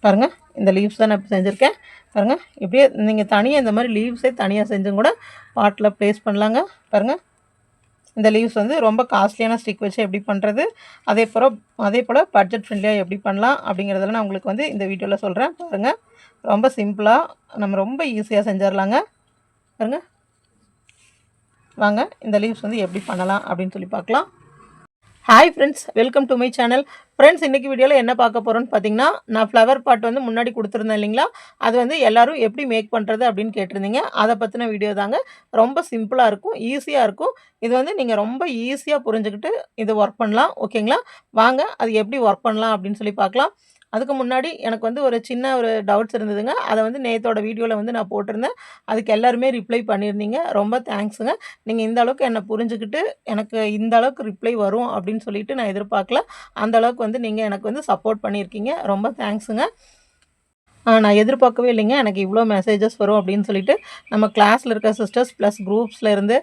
பாருங்கள், இந்த லீவ்ஸ் தான் நான் இப்போ செஞ்சுருக்கேன். பாருங்கள், இப்படியே நீங்கள் தனியாக இந்த மாதிரி லீவ்ஸே தனியாக செஞ்சும் கூட பாட்டில் ப்ளேஸ் பண்ணலாங்க. பாருங்கள், இந்த லீவ்ஸ் வந்து ரொம்ப காஸ்ட்லியான ஸ்டிக் வச்சு எப்படி பண்ணுறது, அதே போல் பட்ஜெட் ஃப்ரெண்ட்லியாக எப்படி பண்ணலாம் அப்படிங்கிறதெல்லாம் நான் உங்களுக்கு வந்து இந்த வீடியோவில் சொல்கிறேன். பாருங்கள், ரொம்ப சிம்பிளாக நம்ம ரொம்ப ஈஸியாக செஞ்சிடலாங்க. பாருங்கள், வாங்க இந்த லீவ்ஸ் வந்து எப்படி பண்ணலாம் அப்படின்னு சொல்லி பார்க்கலாம். Hi friends, welcome to my channel. Friends, இன்றைக்கி வீடியோவில் என்ன பார்க்க போகிறோன்னு பார்த்தீங்கன்னா, நான் ஃப்ளவர் பாட் வந்து முன்னாடி கொடுத்துருந்தேன் இல்லைங்களா, அது வந்து எல்லோரும் எப்படி மேக் பண்ணுறது அப்படின்னு கேட்டிருந்தீங்க. அதை பற்றின வீடியோ தாங்க. ரொம்ப சிம்பிளாக இருக்கும், ஈஸியாக இருக்கும். இது வந்து நீங்கள் ரொம்ப ஈஸியாக புரிஞ்சுக்கிட்டு இது ஒர்க் பண்ணலாம். ஓகேங்களா? வாங்க அது எப்படி ஒர்க் பண்ணலாம் அப்படின்னு சொல்லி பார்க்கலாம். அதுக்கு முன்னாடி எனக்கு வந்து ஒரு சின்ன டவுட்ஸ் இருந்ததுங்க. அதை வந்து நேத்தோட வீடியோவில் வந்து நான் போட்டிருந்தேன். அதுக்கு எல்லாருமே ரிப்ளை பண்ணியிருந்தீங்க. ரொம்ப தேங்க்ஸுங்க. நீங்கள் இந்த அளவுக்கு என்னை புரிஞ்சுக்கிட்டு எனக்கு இந்த அளவுக்கு ரிப்ளை வரும் அப்படின்னு சொல்லிட்டு நான் எதிர்பார்க்கல. அந்த அளவுக்கு வந்து நீங்கள் எனக்கு வந்து சப்போர்ட் பண்ணியிருக்கீங்க. ரொம்ப தேங்க்ஸுங்க. நான் எதிர்பார்க்கவே இல்லைங்க எனக்கு இவ்வளோ மெசேஜஸ் வரும் அப்படின்னு சொல்லிட்டு. நம்ம கிளாஸில் இருக்க சிஸ்டர்ஸ் ப்ளஸ் குரூப்ஸில் இருந்து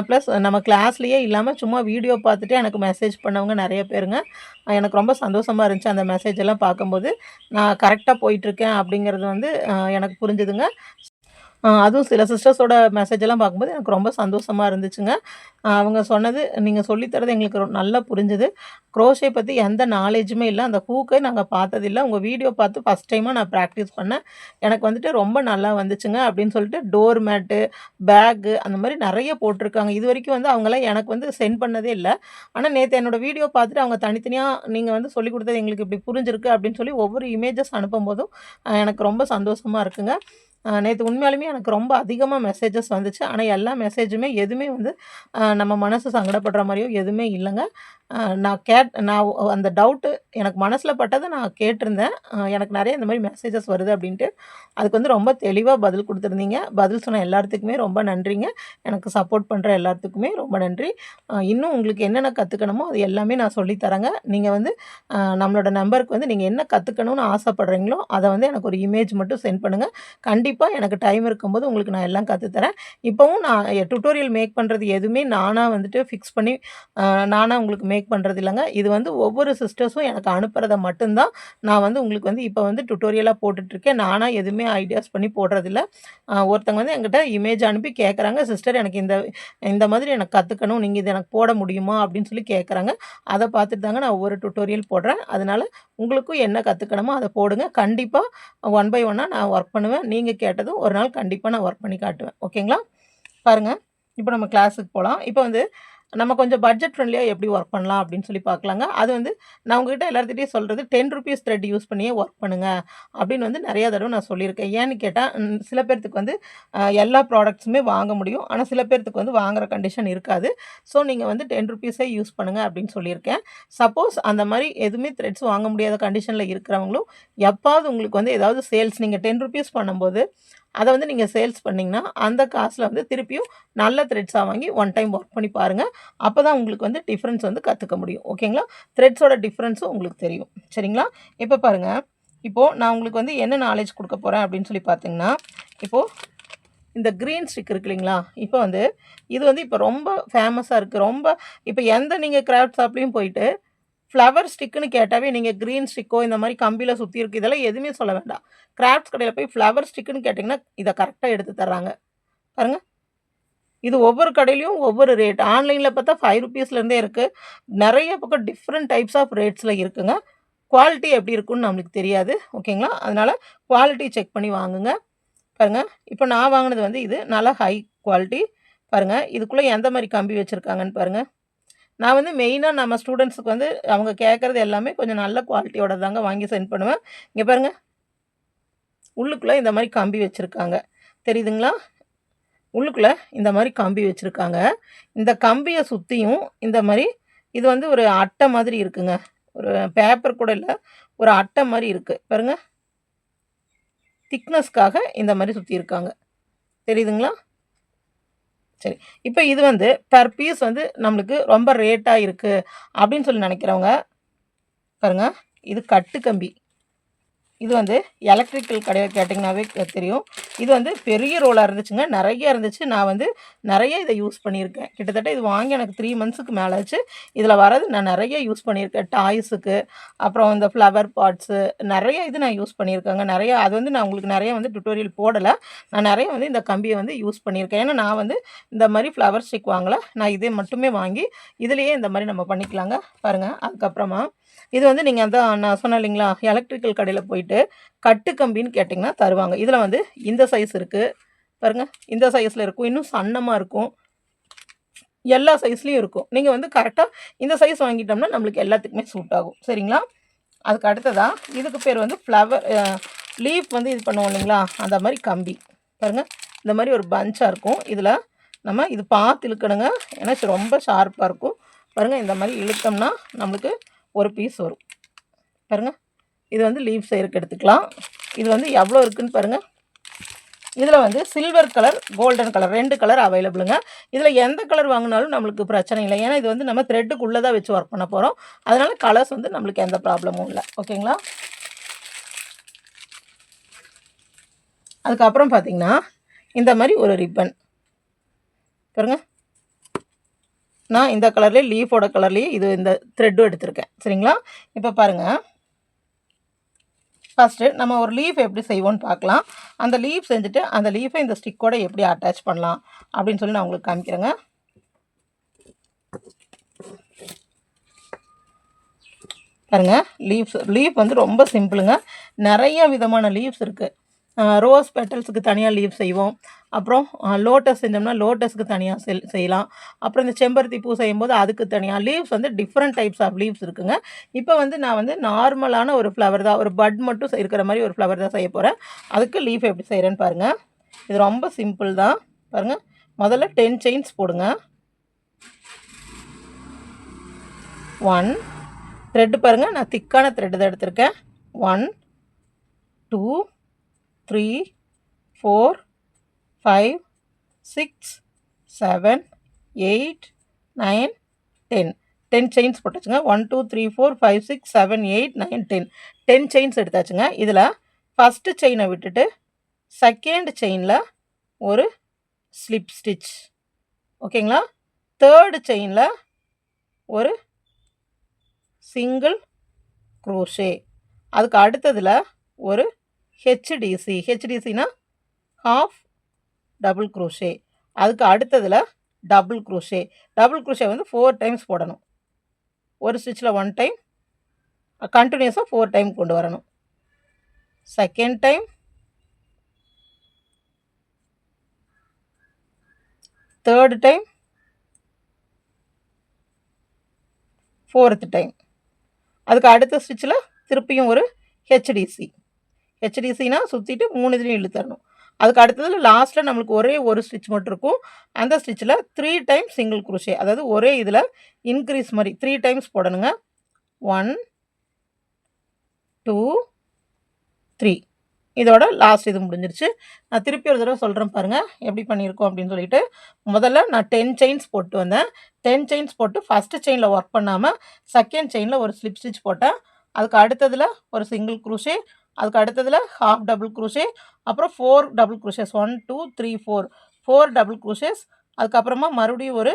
ப்ளஸ் நம்ம கிளாஸ்லேயே இல்லாமல் சும்மா வீடியோ பார்த்துட்டு எனக்கு மெசேஜ் பண்ணவங்க நிறைய பேருங்க. எனக்கு ரொம்ப சந்தோஷமாக இருந்துச்சு அந்த மெசேஜ் எல்லாம் பார்க்கும்போது. நான் கரெக்டாக போயிட்டுருக்கேன் அப்படிங்கிறது வந்து எனக்கு புரிஞ்சுதுங்க. அதுவும் சில சிஸ்டர்ஸோட மெசேஜெல்லாம் பார்க்கும்போது எனக்கு ரொம்ப சந்தோஷமாக இருந்துச்சுங்க. அவங்க சொன்னது நீங்கள் சொல்லித்தரது எங்களுக்கு நல்லா புரிஞ்சுது. க்ரோஷே பற்றி எந்த நாலேஜுமே இல்லை. அந்த ஹூக்கை நாங்கள் பார்த்ததில்ல. உங்கள் வீடியோ பார்த்து ஃபஸ்ட் டைமாக நான் ப்ராக்டிஸ் பண்ணேன். எனக்கு வந்துட்டு ரொம்ப நல்லா வந்துச்சுங்க அப்படின்னு சொல்லிட்டு டோர் மேட்டு, பேக்கு அந்த மாதிரி நிறைய போட்டிருக்காங்க. இது வரைக்கும் வந்து அவங்களாம் எனக்கு வந்து சென்ட் பண்ணதே இல்லை. ஆனால் நேற்று என்னோடய வீடியோ பார்த்துட்டு அவங்க தனித்தனியாக நீங்கள் வந்து சொல்லிக் கொடுத்தது எங்களுக்கு இப்படி புரிஞ்சிருக்கு அப்படின்னு சொல்லி ஒவ்வொரு இமேஜஸ் அனுப்பும்போதும் எனக்கு ரொம்ப சந்தோஷமாக இருக்குங்க. நேற்று உண்மையாலுமே எனக்கு ரொம்ப அதிகமாக மெசேஜஸ் வந்துச்சு. ஆனால் எல்லா மெசேஜுமே எதுவுமே வந்து நம்ம மனசு சங்கடப்படுற மாதிரியோ எதுவுமே இல்லைங்க. நான் அந்த டவுட்டு எனக்கு மனசில் பட்டதை நான் கேட்டிருந்தேன். எனக்கு நிறைய இந்த மாதிரி மெசேஜஸ் வருது அப்படின்ட்டு. அதுக்கு வந்து ரொம்ப தெளிவாக பதில் கொடுத்துருந்தீங்க. பதில் சொன்ன எல்லாத்துக்குமே ரொம்ப நன்றிங்க. எனக்கு சப்போர்ட் பண்ணுற எல்லாத்துக்குமே ரொம்ப நன்றி. இன்னும் உங்களுக்கு என்னென்ன கற்றுக்கணுமோ அது எல்லாமே நான் சொல்லித்தரேங்க. நீங்கள் வந்து நம்மளோட நம்பருக்கு வந்து நீங்கள் என்ன கற்றுக்கணும்னு ஆசைப்பட்றீங்களோ அதை வந்து எனக்கு ஒரு இமேஜ் மட்டும் சென்ட் பண்ணுங்கள். கண்டிப்பாக எனக்கு டைம் இருக்கும்போது உங்களுக்கு நான் எல்லாம் கற்றுத்தரேன். இப்போவும் நான் டுட்டோரியல் மேக் பண்ணுறது எதுவுமே நானாக வந்துட்டு ஃபிக்ஸ் பண்ணி நானாக உங்களுக்கு மேக் பண்ணுறது இல்லைங்க. இது வந்து ஒவ்வொரு சிஸ்டர்ஸும் எனக்கு அனுப்புறத மட்டும்தான் நான் வந்து உங்களுக்கு வந்து இப்போ வந்து டுட்டோரியலாக போட்டுட்ருக்கேன். நானாக எதுவுமே ஐடியாஸ் பண்ணி போடுறதில்ல. ஒருத்தவங்க வந்து என்கிட்ட இமேஜ் அனுப்பி கேட்குறாங்க, சிஸ்டர் எனக்கு இந்த இந்த மாதிரி எனக்கு கற்றுக்கணும், நீங்கள் இது எனக்கு போட முடியுமா அப்படின்னு சொல்லி கேட்குறாங்க. அதை பார்த்துட்டு தாங்க நான் ஒவ்வொரு டுட்டோரியல் போடுறேன். அதனால் உங்களுக்கும் என்ன கற்றுக்கணுமோ அதை போடுங்க. கண்டிப்பாக ஒன் பை ஒன்னாக நான் ஒர்க் பண்ணுவேன். நீங்கள் கேட்டதும் ஒரு நாள் கண்டிப்பாக நான் ஒர்க் பண்ணி காட்டுவேன். ஓகேங்களா? பாருங்கள், இப்போ நம்ம கிளாஸுக்கு போகலாம். இப்போ வந்து நம்ம கொஞ்சம் பட்ஜெட் ஃப்ரெண்ட்லியாக எப்படி ஒர்க் பண்ணலாம் அப்படின்னு சொல்லி பார்க்கலாங்க. அது வந்து நான் உங்ககிட்ட எல்லாத்துட்டையும் சொல்கிறது ₹10 த்ரெட் யூஸ் பண்ணியே ஒர்க் பண்ணுங்கள் அப்படின்னு வந்து நிறையா தடவை நான் சொல்லியிருக்கேன். ஏன்னு கேட்டால் சில பேர்த்துக்கு வந்து எல்லா ப்ராடக்ட்ஸுமே வாங்க முடியும். ஆனால் சில பேர்த்துக்கு வந்து வாங்குகிற கண்டிஷன் இருக்காது. ஸோ நீங்கள் வந்து ₹10 யூஸ் பண்ணுங்கள் அப்படின்னு சொல்லியிருக்கேன். சப்போஸ் அந்த மாதிரி எதுவுமே த்ரெட்ஸ் வாங்க முடியாத கண்டிஷனில் இருக்கிறவங்களும் எப்பாவது உங்களுக்கு வந்து ஏதாவது சேல்ஸ் நீங்கள் ₹10 பண்ணும்போது அதை வந்து நீங்கள் சேல்ஸ் பண்ணிங்கன்னா அந்த காசில் வந்து திருப்பியும் நல்ல த்ரெட்ஸாக வாங்கி ஒன் டைம் ஒர்க் பண்ணி பாருங்கள். அப்போ தான் உங்களுக்கு வந்து டிஃப்ரென்ஸ் வந்து கற்றுக்க முடியும். ஓகேங்களா? த்ரெட்ஸோட டிஃப்ரென்ஸும் உங்களுக்கு தெரியும். சரிங்களா? இப்போ பாருங்கள், இப்போது நான் உங்களுக்கு வந்து என்ன நாலேஜ் கொடுக்க போகிறேன் அப்படின்னு சொல்லி பார்த்தீங்கன்னா, இப்போது இந்த க்ரீன் ஸ்டிக் இருக்கு இல்லைங்களா, இப்போ வந்து இது வந்து இப்போ ரொம்ப ஃபேமஸாக இருக்குது. ரொம்ப இப்போ எந்த நீங்கள் கிராஃப்ட் ஷாப்லேயும் போயிட்டு ஃப்ளவர் ஸ்டிக்குன்னு கேட்டாவே நீங்கள் க்ரீன் ஸ்டிக்கோ இந்த மாதிரி கம்பியில் சுற்றி இருக்குது இதெல்லாம் எதுவுமே சொல்ல வேண்டாம். கிராஃப்ட்ஸ் கடையில் போய் ஃப்ளவர் ஸ்டிக்குன்னு கேட்டிங்கன்னா இதை கரெக்டாக எடுத்து தர்றாங்க. பாருங்கள், இது ஒவ்வொரு கடையிலையும் ஒவ்வொரு ரேட். ஆன்லைனில் பார்த்தா ₹5 இருக்குது. நிறைய பக்கம் டிஃப்ரெண்ட் டைப்ஸ் ஆஃப் ரேட்ஸில் இருக்குங்க. குவாலிட்டி எப்படி இருக்குன்னு நம்மளுக்கு தெரியாது. ஓகேங்களா? அதனால் குவாலிட்டி செக் பண்ணி வாங்குங்க. பாருங்கள், இப்போ நான் வாங்கினது வந்து இது நல்லா ஹை குவாலிட்டி. பாருங்கள், இதுக்குள்ளே எந்த மாதிரி கம்பி வச்சுருக்காங்கன்னு பாருங்கள். நான் வந்து மெயினாக நம்ம ஸ்டூடெண்ட்ஸுக்கு வந்து அவங்க கேட்குறது எல்லாமே கொஞ்சம் நல்ல குவாலிட்டியோட தாங்க வாங்கி சென்ட் பண்ணுவேன். இங்கே பாருங்கள், உள்ளுக்குள்ளே இந்த மாதிரி கம்பி வச்சுருக்காங்க. தெரியுதுங்களா? உள்ளுக்குள்ளே இந்த மாதிரி கம்பி வச்சுருக்காங்க. இந்த கம்பியை சுற்றியும் இந்த மாதிரி இது வந்து ஒரு அட்டை மாதிரி இருக்குங்க. ஒரு பேப்பர் கூட இல்லை, ஒரு அட்டை மாதிரி இருக்குது. பாருங்கள், திக்னஸ்க்காக இந்த மாதிரி சுற்றியிருக்காங்க. தெரியுதுங்களா? சரி, இப்போ இது வந்து பெர் பீஸ் வந்து நம்மளுக்கு ரொம்ப ரேட்டாக இருக்குது அப்படின்னு சொல்லி நினைக்கிறவங்க பாருங்கள், இது கட்டு கம்பி. இது வந்து எலக்ட்ரிக்கல் கடையில் கேட்டிங்கனாவே தெரியும். இது வந்து பெரிய ரோலாக இருந்துச்சுங்க. நிறைய இருந்துச்சு. நான் வந்து நிறைய இதை யூஸ் பண்ணியிருக்கேன். கிட்டத்தட்ட இது வாங்கி எனக்கு 3 மந்த்ஸுக்கு மேலே ஆச்சு. இதில் வரது நான் நிறைய யூஸ் பண்ணியிருக்கேன். டாய்ஸுக்கு, அப்புறம் இந்த ஃப்ளவர் பாட்ஸு, நிறைய இது நான் யூஸ் பண்ணியிருக்கேங்க. நிறைய அது வந்து நான் உங்களுக்கு நிறைய வந்து டுட்டோரியல் போடலை. நான் நிறைய வந்து இந்த கம்பியை வந்து யூஸ் பண்ணியிருக்கேன். ஏன்னா நான் வந்து இந்த மாதிரி ஃப்ளவர் ஸ்டிக் வாங்கலை. நான் இதே மட்டுமே வாங்கி இதுலேயே இந்த மாதிரி நம்ம பண்ணிக்கலாங்க. பாருங்கள். அதுக்கப்புறமா இது வந்து நீங்கள் அதான் நான் சொன்னேன் இல்லைங்களா, எலக்ட்ரிக்கல் கடையில் போயிட்டு கட்டு கம்பின்னு கேட்டிங்கன்னா தருவாங்க. இதில் வந்து இந்த சைஸ் இருக்குது பாருங்கள். இந்த சைஸில் இருக்கும், இன்னும் சன்னமாக இருக்கும், எல்லா சைஸ்லேயும் இருக்கும். நீங்கள் வந்து கரெக்டாக இந்த சைஸ் வாங்கிட்டோம்னா நம்மளுக்கு எல்லாத்துக்குமே சூட் ஆகும். சரிங்களா? அதுக்கு அடுத்ததாக இதுக்கு பேர் வந்து ஃப்ளவர் லீஃப் வந்து இது பண்ணுவோம் இல்லைங்களா, அந்த மாதிரி கம்பி பாருங்கள். இந்த மாதிரி ஒரு பஞ்சாக இருக்கும். இதில் நம்ம இது பார்த்து இழுக்கணுங்க, ஏன்னா ரொம்ப ஷார்ப்பாக இருக்கும் பாருங்கள். இந்த மாதிரி இழுத்தோம்னா நம்மளுக்கு ஒரு பீஸ் வரும் பாருங்கள். இது வந்து லீஃப் செய்யறதுக்கு எடுத்துக்கலாம். இது வந்து எவ்வளோ இருக்குதுன்னு பாருங்கள். இதில் வந்து silver colour, golden colour 2 colour அவைலபிளுங்க. இதில் எந்த கலர் வாங்கினாலும் நம்மளுக்கு பிரச்சனை இல்லை. ஏன்னா இது வந்து நம்ம த்ரெட்டுக்குள்ளே தான் வச்சு ஒர்க் பண்ண போகிறோம். அதனால் கலர்ஸ் வந்து நம்மளுக்கு எந்த ப்ராப்ளமும் இல்லை. ஓகேங்களா? அதுக்கப்புறம் பார்த்திங்கன்னா இந்த மாதிரி ஒரு ரிப்பன் பாருங்கள். நான் இந்த கலர்லேயே லீஃபோட கலர்லேயே இது இந்த த்ரெட்டும் எடுத்திருக்கேன். சரிங்களா? இப்போ பாருங்கள். ஃபஸ்ட்டு நம்ம ஒரு லீஃப் எப்படி செய்வோன்னு பார்க்கலாம். அந்த லீஃப் செஞ்சுட்டு அந்த லீஃபை இந்த ஸ்டிக்கோட எப்படி அட்டாச் பண்ணலாம் அப்படின்னு சொல்லி நான் உங்களுக்கு காமிக்கிறேங்க. பாருங்கள். லீஃப் வந்து ரொம்ப சிம்பிளுங்க. நிறைய விதமான லீவ்ஸ் இருக்குது. ரோஸ் பெட்டல்ஸுக்கு தனியாக லீவ் செய்வோம். அப்புறம் லோட்டஸ் செஞ்சோம்னா லோட்டஸுக்கு தனியாக செய்யலாம். அப்புறம் இந்த செம்பருத்தி பூ செய்யும்போது அதுக்கு தனியாக லீவ்ஸ் வந்து டிஃப்ரெண்ட் டைப்ஸ் ஆஃப் லீவ்ஸ் இருக்குங்க. இப்போ வந்து நான் வந்து நார்மலான ஒரு ஃப்ளவர் தான், ஒரு பட் மட்டும் இருக்கிற மாதிரி ஒரு ஃப்ளவர் தான் செய்ய போகிறேன். அதுக்கு லீஃப் எப்படி செய்கிறேன்னு பாருங்கள். இது ரொம்ப சிம்பிள் தான் பாருங்கள். முதல்ல 10 செயின்ஸ் போடுங்க. 1 த்ரெட்டு பாருங்கள். நான் திக்கான த்ரெட்டு தான் எடுத்திருக்கேன். 1 2 3 4 5 6 7 8 9 10 10 செயின்ஸ் போட்டாச்சுங்க. 1 2 3 4 5 6 7 8 9 10 10 செயின்ஸ் எடுத்தாச்சுங்க. இதில் ஃபஸ்ட்டு செயினை விட்டுட்டு செகண்ட் செயினில் ஒரு ஸ்லிப் ஸ்டிச். ஓகேங்களா? தேர்டு செயினில் ஒரு சிங்கிள் க்ரோஷே. அதுக்கு அடுத்ததில் ஒரு ஹெச்டிசினா ஹாஃப் டபுள் க்ரோஷே. அதுக்கு அடுத்ததில் டபுள் க்ரோஷே. டபுள் க்ரோஷே வந்து 4 டைம்ஸ் போடணும். ஒரு ஸ்டிச்சில் 1 டைம், கண்டினியூஸாக 4 டைம் கொண்டு வரணும். Second time, third time, fourth time. அதுக்கு அடுத்த ஸ்டிச்சில் திருப்பியும் ஒரு ஹெச்டிசினா சுற்றிட்டு 3 இதுலையும் இழுத்தரணும். அதுக்கு அடுத்ததில் லாஸ்ட்டில் நம்மளுக்கு ஒரே ஒரு ஸ்டிச் மட்டும் இருக்கும். அந்த ஸ்டிச்சில் 3 டைம்ஸ் சிங்கிள் குரோஷே. அதாவது ஒரே இதில் இன்க்ரீஸ் மாதிரி 3 டைம்ஸ் போடணுங்க. 1 2 3. இதோட லாஸ்ட் இது முடிஞ்சிருச்சு. நான் திருப்பி ஒரு தடவை சொல்கிறேன் பாருங்கள் எப்படி பண்ணியிருக்கோம் அப்படின்னு சொல்லிட்டு. முதல்ல நான் 10 செயின்ஸ் போட்டு வந்தேன். 10 செயின்ஸ் போட்டு ஃபஸ்ட்டு செயினில் ஒர்க் பண்ணாமல் செகண்ட் செயினில் ஒரு ஸ்லிப் ஸ்டிச் போட்டேன். அதுக்கு அடுத்ததில் ஒரு சிங்கிள் குரோஷே. அதுக்கு அடுத்ததில் ஹாஃப் டபுள் குரோஷே. அப்புறம் 4 டபுள் குரோஷேஸ். 1 2 3 4 double crochets. அதுக்கப்புறமா மறுபடியும் ஒரு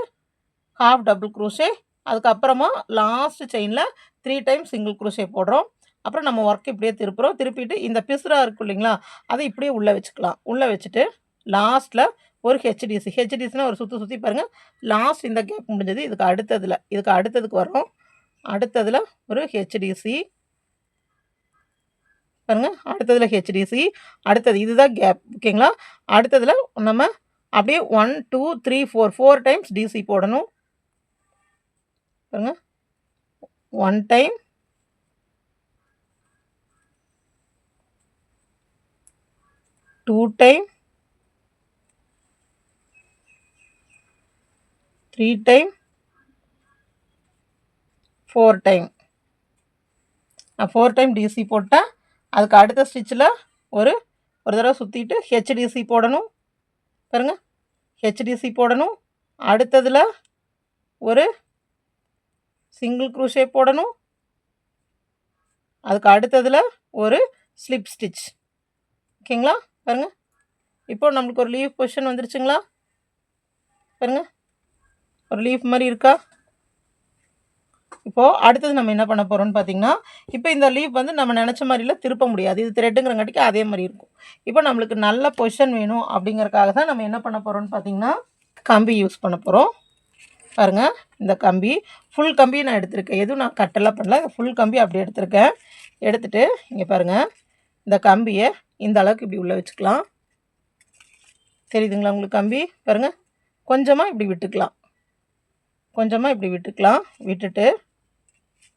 ஹாஃப் டபுள் குரோஷே. அதுக்கப்புறமா லாஸ்ட் செயினில் 3 டைம் சிங்கிள் குரோஷே போடுறோம். அப்புறம் நம்ம ஒர்க் இப்படியே திருப்புறோம். திருப்பிட்டு இந்த பிசுரா இருக்கும் இல்லைங்களா, அதை இப்படியே உள்ளே வச்சுக்கலாம். உள்ளே வச்சுட்டு லாஸ்ட்டில் ஒரு ஹெச்டிசினா ஒரு சுற்றி பாருங்கள். லாஸ்ட் இந்த கேப் முடிஞ்சது. இதுக்கு அடுத்ததுக்கு வரோம். அடுத்ததில் ஒரு ஹெச்டிசி பாருங்கள். அடுத்ததில் ஹெச்டிசி. அடுத்தது இதுதான் கேப். ஓகேங்களா? அடுத்ததில் நம்ம அப்படியே 1 2 3 4 டைம்ஸ் டிசி போடணும் பாருங்கள். 1 டைம், 2 டைம், 3 டைம், 4 டைம். நான் 4 டைம் டிசி போட்டேன். அதுக்கு அடுத்த ஸ்டிச்சில் ஒரு தடவை சுற்றிட்டு ஹெச்டிசி போடணும் பாருங்கள். ஹெச்டிசி போடணும். அடுத்ததில் ஒரு சிங்கிள் குரோஷே போடணும். அதுக்கு அடுத்ததில் ஒரு ஸ்லிப் ஸ்டிச். ஓகேங்களா? பாருங்கள், இப்போ நம்மளுக்கு ஒரு லீஃப் பொசிஷன் வந்துருச்சுங்களா? பாருங்கள், ஒரு லீஃப் மாதிரி இருக்கா? இப்போது அடுத்தது நம்ம என்ன பண்ண போகிறோம்னு பார்த்தீங்கன்னா, இப்போ இந்த லீஃப் வந்து நம்ம நினச்ச மாதிரிலாம் திருப்ப முடியாது. இது த்ரெட்டுங்கிறங்காட்டிக்கு அதே மாதிரி இருக்கும். இப்போ நம்மளுக்கு நல்ல பொசிஷன் வேணும் அப்படிங்கிறக்காக தான் நம்ம என்ன பண்ண போகிறோம்னு பார்த்தீங்கன்னா, கம்பி யூஸ் பண்ண போகிறோம். பாருங்கள், இந்த கம்பி ஃபுல் கம்பி நான் எடுத்திருக்கேன். எதுவும் நான் கட்டெல்லாம் பண்ணல, ஃபுல் கம்பி அப்படியே எடுத்திருக்கேன். எடுத்துகிட்டு இங்கே பாருங்கள், இந்த கம்பியை இந்த அளவுக்கு இப்படி உள்ளே வச்சுக்கலாம். தெரியுதுங்களா உங்களுக்கு கம்பி? பாருங்கள், கொஞ்சமாக இப்படி விட்டுக்கலாம். கொஞ்சமாக இப்படி விட்டுக்கலாம். விட்டுட்டு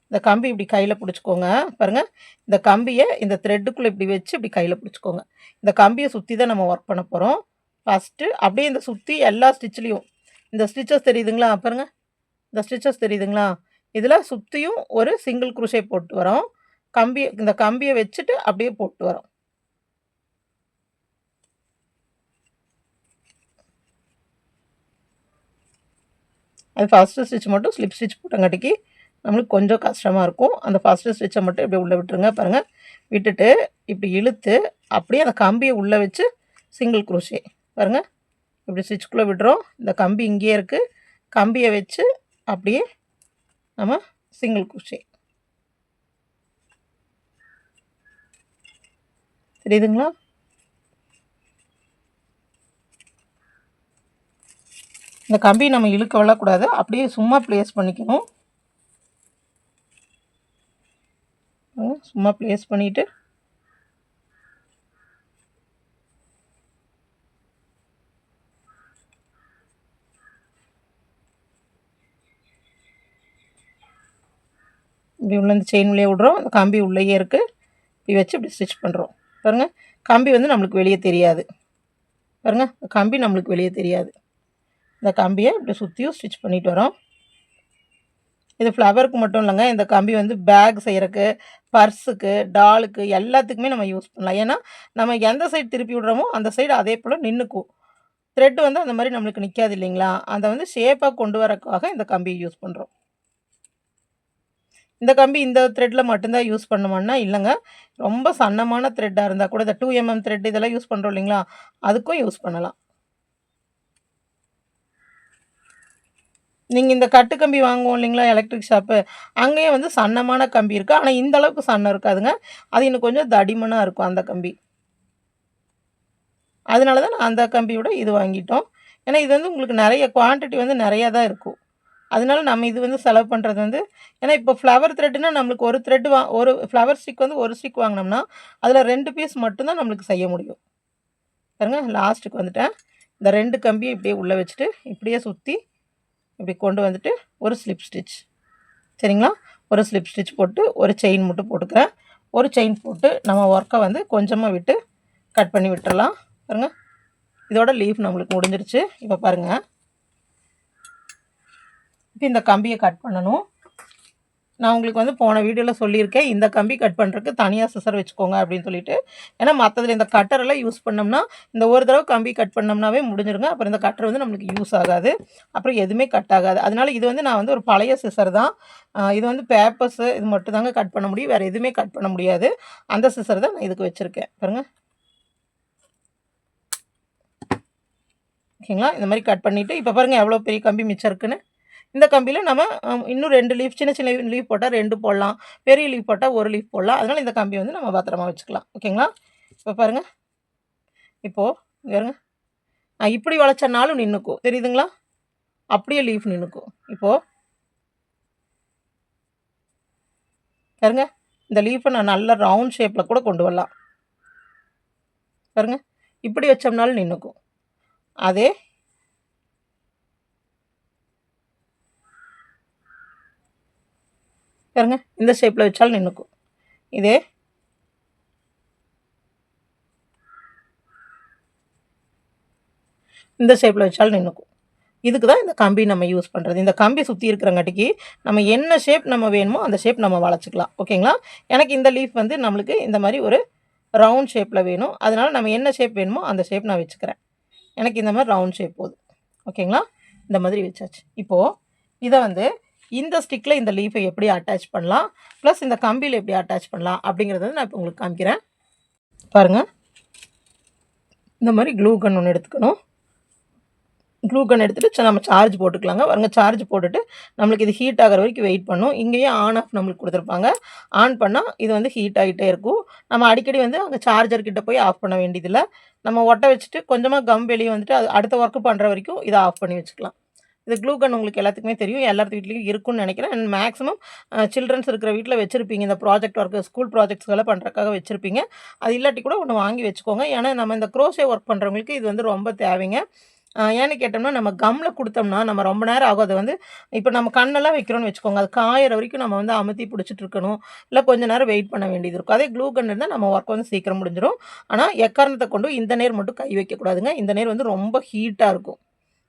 இந்த கம்பி இப்படி கையில் பிடிச்சிக்கோங்க. பாருங்கள், இந்த கம்பியை இந்த த்ரெட்டுக்குள்ளே இப்படி வச்சு இப்படி கையில் பிடிச்சிக்கோங்க. இந்த கம்பியை சுற்றி தான் நம்ம ஒர்க் பண்ண போகிறோம். ஃபஸ்ட்டு அப்படியே இந்த சுற்றி எல்லா ஸ்டிச்லேயும் இந்த ஸ்டிச்சஸ் தெரியுதுங்களா? பாருங்கள், இந்த ஸ்டிச்சஸ் தெரியுதுங்களா? இதில் சுற்றியும் ஒரு சிங்கிள் குரோஷே போட்டு வரோம். இந்த கம்பியை வச்சுட்டு அப்படியே போட்டு வரோம். அது ஃபஸ்ட்டு ஸ்டிச் மட்டும் ஸ்லிப் ஸ்டிச் போட்டங்காட்டிக்கு நம்மளுக்கு கொஞ்சம் கஷ்டமாக இருக்கும். அந்த ஃபஸ்ட்டு ஸ்டிச்சை மட்டும் இப்படி உள்ளே விட்டுருங்க. பாருங்கள், விட்டுட்டு இப்படி இழுத்து அப்படியே அந்த கம்பியை உள்ளே வச்சு சிங்கிள் குரோஷே. பாருங்கள், இப்படி ஸ்டிச்சுக்குள்ளே விடுறோம். இந்த கம்பி இங்கேயே இருக்குது. கம்பியை வச்சு அப்படியே நம்ம சிங்கிள் குரோஷே. தெரியுதுங்களா? இந்த கம்பி நம்ம இழுக்க விடக்கூடாது, அப்படியே சும்மா ப்ளேஸ் பண்ணிக்கணும். சும்மா ப்ளேஸ் பண்ணிவிட்டு இப்படி உள்ள இந்த செயின் உள்ளே விடுறோம். அந்த கம்பி உள்ளேயே இருக்குது. இப்படி வச்சு இப்படி ஸ்டிச் பண்ணுறோம். பாருங்கள், கம்பி வந்து நம்மளுக்கு வெளியே தெரியாது. பாருங்கள், கம்பி நம்மளுக்கு வெளியே தெரியாது. இந்த கம்பியை இப்படி சுற்றியும் ஸ்டிச் பண்ணிட்டு வரோம். இது ஃப்ளவருக்கு மட்டும் இல்லைங்க, இந்த கம்பி வந்து பேக் செய்கிறக்கு, பர்ஸுக்கு, டாலுக்கு எல்லாத்துக்குமே நம்ம யூஸ் பண்ணலாம். ஏன்னா நம்ம எந்த சைடு திருப்பி விடுறோமோ அந்த சைடு அதே போல் நின்றுக்கும். த்ரெட் வந்து அந்த மாதிரி நம்மளுக்கு நிற்காது இல்லைங்களா? அதை வந்து ஷேப்பாக கொண்டு வரக்காக இந்த கம்பியை யூஸ் பண்ணுறோம். இந்த கம்பி இந்த த்ரெட்டில் மட்டும்தான் யூஸ் பண்ணுமான்னா இல்லைங்க, ரொம்ப சன்னமான த்ரெட்டாக இருந்தால் கூட இந்த 2mm த்ரெட் இதெல்லாம் யூஸ் பண்ணுறோம் இல்லைங்களா, அதுக்கும் யூஸ் பண்ணலாம். நீங்கள் இந்த கட்டு கம்பி வாங்குவோம் இல்லைங்களா எலக்ட்ரிக் ஷாப்பு, அங்கேயே வந்து சன்னமான கம்பி இருக்குது. ஆனால் இந்த அளவுக்கு சன்னம் இருக்காதுங்க. அது இன்னும் கொஞ்சம் தடிமனாக இருக்கும் அந்த கம்பி. அதனால தான் நான் அந்த கம்பியோட இது வாங்கிட்டோம். ஏன்னா இது வந்து உங்களுக்கு நிறைய குவான்டிட்டி வந்து நிறையா தான் இருக்கும். அதனால நம்ம இது வந்து செலவு பண்ணுறது வந்து, ஏன்னா இப்போ ஃப்ளவர் த்ரெட்டுனா நம்மளுக்கு ஒரு த்ரெட் ஒரு ஃப்ளவர் ஸ்டிக் வந்து ஒரு ஸ்டிக் வாங்கினோம்னா அதில் 2 பீஸ் மட்டும்தான் நம்மளுக்கு செய்ய முடியும். பாருங்க, லாஸ்ட்டுக்கு வந்துட்டேன். இந்த 2 கம்பியை இப்படியே உள்ளே வச்சுட்டு இப்படியே சுற்றி இப்படி கொண்டு வந்துட்டு ஒரு ஸ்லிப் ஸ்டிச். சரிங்களா? ஒரு ஸ்லிப் ஸ்டிச் போட்டு ஒரு செயின் மட்டும் போட்டுக்கிறேன். ஒரு செயின் போட்டு நம்ம ஒர்க்கை வந்து கொஞ்சமாக விட்டு கட் பண்ணி விட்டுறலாம். பாருங்கள், இதோட லீஃப் நம்மளுக்கு முடிஞ்சிருச்சு. இப்போ பாருங்கள், இப்போ இந்த கம்பியை கட் பண்ணணும். நான் உங்களுக்கு வந்து போன வீடியோவில் சொல்லியிருக்கேன், இந்த கம்பி கட் பண்ணுறதுக்கு தனியாக சிசர் வச்சுக்கோங்க அப்படின்னு சொல்லிட்டு. ஏன்னா மற்றதில் இந்த கட்டரெல்லாம் யூஸ் பண்ணோம்னா இந்த ஒரு தடவை கம்பி கட் பண்ணோம்னாவே முடிஞ்சிருங்க. அப்புறம் இந்த கட்டர் வந்து நம்மளுக்கு யூஸ் ஆகாது, அப்புறம் எதுவுமே கட் ஆகாது. அதனால் இது வந்து நான் வந்து ஒரு பழைய சிசர் தான். இது வந்து பேப்பர்ஸு இது மட்டும் தாங்க கட் பண்ண முடியும், வேறு எதுவுமே கட் பண்ண முடியாது. அந்த சிசர் தான் நான் இதுக்கு வச்சுருக்கேன். பாருங்கள், ஓகேங்களா? இந்த மாதிரி கட் பண்ணிவிட்டு இப்போ பாருங்கள் எவ்வளோ பெரிய கம்பி மிச்சம் இருக்குன்னு. இந்த கம்பியில் நம்ம இன்னும் 2 லீஃப், சின்ன சின்ன லீஃப் போட்டால் 2 போடலாம், பெரிய லீஃப் போட்டால் 1 லீஃப் போடலாம். அதனால் இந்த கம்பி வந்து நம்ம பத்திரமா வச்சுக்கலாம். ஓகேங்களா? இப்போ பாருங்கள், இப்போது பாருங்க, நான் இப்படி வளைச்சனாலும் நின்றுக்கும். தெரியுதுங்களா? அப்படியே லீஃப் நின்றுக்கும். இப்போது பாருங்க, இந்த லீஃபை நான் நல்ல ரவுண்ட் ஷேப்பில் கூட கொண்டு வரலாம். பாருங்கள், இப்படி வச்சோம்னாலும் நின்றுக்கும். அதே பாருங்க, இந்த ஷேப்பில் வச்சாலும் நின்றுக்கும். இதே இந்த ஷேப்பில் வச்சாலும் நின்றுக்கும். இதுக்கு தான் இந்த கம்பி நம்ம யூஸ் பண்ணுறது. இந்த கம்பி சுற்றி இருக்கிறங்காட்டிக்கு நம்ம என்ன ஷேப் நம்ம வேணுமோ அந்த ஷேப் நம்ம வளைச்சிக்கலாம். ஓகேங்களா? எனக்கு இந்த லீஃப் வந்து நம்மளுக்கு இந்த மாதிரி ஒரு ரவுண்ட் ஷேப்பில் வேணும். அதனால் நம்ம என்ன ஷேப் வேணுமோ அந்த ஷேப் நான் வச்சுக்கிறேன். எனக்கு இந்த மாதிரி ரவுண்ட் ஷேப் போதும். ஓகேங்களா? இந்த மாதிரி வச்சாச்சு. இப்போது இதை வந்து இந்த ஸ்டிக்கில் இந்த லீஃபை எப்படி அட்டாச் பண்ணலாம், ப்ளஸ் இந்த கம்பியில் எப்படி அட்டாச் பண்ணலாம் அப்படிங்கிறத நான் இப்போ உங்களுக்கு காமிக்கிறேன். பாருங்கள், இந்த மாதிரி க்ளூ கன் ஒன்று எடுத்துக்கணும். க்ளூ கன் எடுத்துகிட்டு நம்ம சார்ஜ் போட்டுக்கலாங்க. பாருங்க, சார்ஜ் போட்டுட்டு நம்மளுக்கு இது ஹீட் ஆகிற வரைக்கும் வெயிட் பண்ணும். இங்கேயே ஆன் ஆஃப் நம்மளுக்கு கொடுத்துருப்பாங்க. ஆன் பண்ணால் இது வந்து ஹீட் ஆகிட்டே இருக்கும். நம்ம அடிக்கடி வந்து அங்கே சார்ஜர் கிட்ட போய் ஆஃப் பண்ண வேண்டியதில்லை. நம்ம ஒட்ட வச்சுட்டு கொஞ்சமாக கம் வெளியே வந்துட்டு அது அடுத்த ஒர்க்கு பண்ணுற வரைக்கும் இதை ஆஃப் பண்ணி வச்சுக்கலாம். இது க்ளூ கன் உங்களுக்கு எல்லாத்துக்குமே தெரியும். எல்லாத்து வீட்லேயும் இருக்கும்னு நினைக்கிறேன். அண்ட் மேக்ஸிமம் சில்ட்ரன்ஸ் இருக்கிற வீட்டில் வச்சுருப்பீங்க. இந்த ப்ராஜெக்ட் ஒர்க்கு, ஸ்கூல் ப்ராஜெக்ட்ஸ்களை பண்ணுறதுக்காக வச்சுருப்பீங்க. அது இல்லாட்டி கூட ஒன்று வாங்கி வச்சுக்கோங்க. ஏன்னா நம்ம இந்த க்ரோஷே ஒர்க் பண்ணுறவங்களுக்கு இது வந்து ரொம்ப தேவைங்க. ஏன்னு கேட்டோம்னா, நம்ம கம்மில் கொடுத்தோம்னா நம்ம ரொம்ப நேரம் ஆகும். அது வந்து இப்போ நம்ம கண்ணெல்லாம் வைக்கிறோன்னு வச்சுக்கோங்க, அது காயிற வரைக்கும் நம்ம வந்து அமுத்தி பிடிச்சிட்டு இருக்கணும். இல்லை கொஞ்சம் நேரம் வெயிட் பண்ண வேண்டியது இருக்கும். அதே க்ளூ கன் இருந்தால் நம்ம ஒர்க் வந்து சீக்கிரம் முடிஞ்சிடும். ஆனால் எக்காரணத்தை கொண்டு இந்த நேர் மட்டும் கை வைக்கக்கூடாதுங்க. இந்த நேர் வந்து ரொம்ப ஹீட்டாக இருக்கும்.